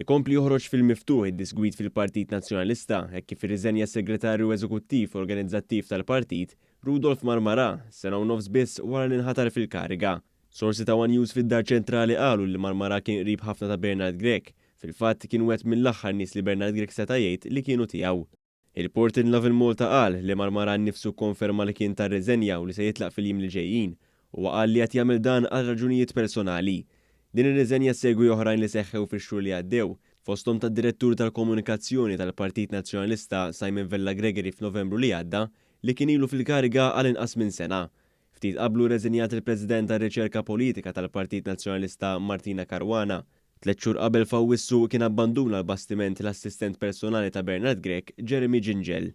Ikompli joħroġ fil-miftuħ id-disgwit fil-Partit Nazzjonalista hekk kif irriżenja s-Segretarju Eżekuttiv Organizzattiv tal-Partit Rudolf Marmara sena u nofs biss wara li nħatar fil-kariga. Sorsi ta' One News fid-Dar Ċentrali qalu li Marmara kien qrib ħafna ta' Bernard Grech, fil-fatt kien wieħed mill-aħħar nies li Bernard Grech seta' jgħid li kienu tiegħu. Il-Reporter Lovin Malta qal li Marmara nnifsu konferma li kien tar-riżenja u li se jitlaq fil-jiem li ġejjin u qal li qed jagħmel dan għal raġunijiet personali. Din ir-riżenja segwi oħrajn li seħħew fix-xhur li għaddew, fosthom tad-Direttur tal-Komunikazzjoni tal-Partit Nazzjonalista Simon Vella Gregory f'Novembru li għadda li kien ilu fil-kariga għal inqas minn sena. Ftit qablu reżenjat il-President tar-Riċerka Politika tal-Partit Nazzjonalista Martina Caruana. 3 xhur qabel f'Awwissu kien abbanduna l-bastiment l-assistent personali ta' Bernard Grech, Jeremy Gingell.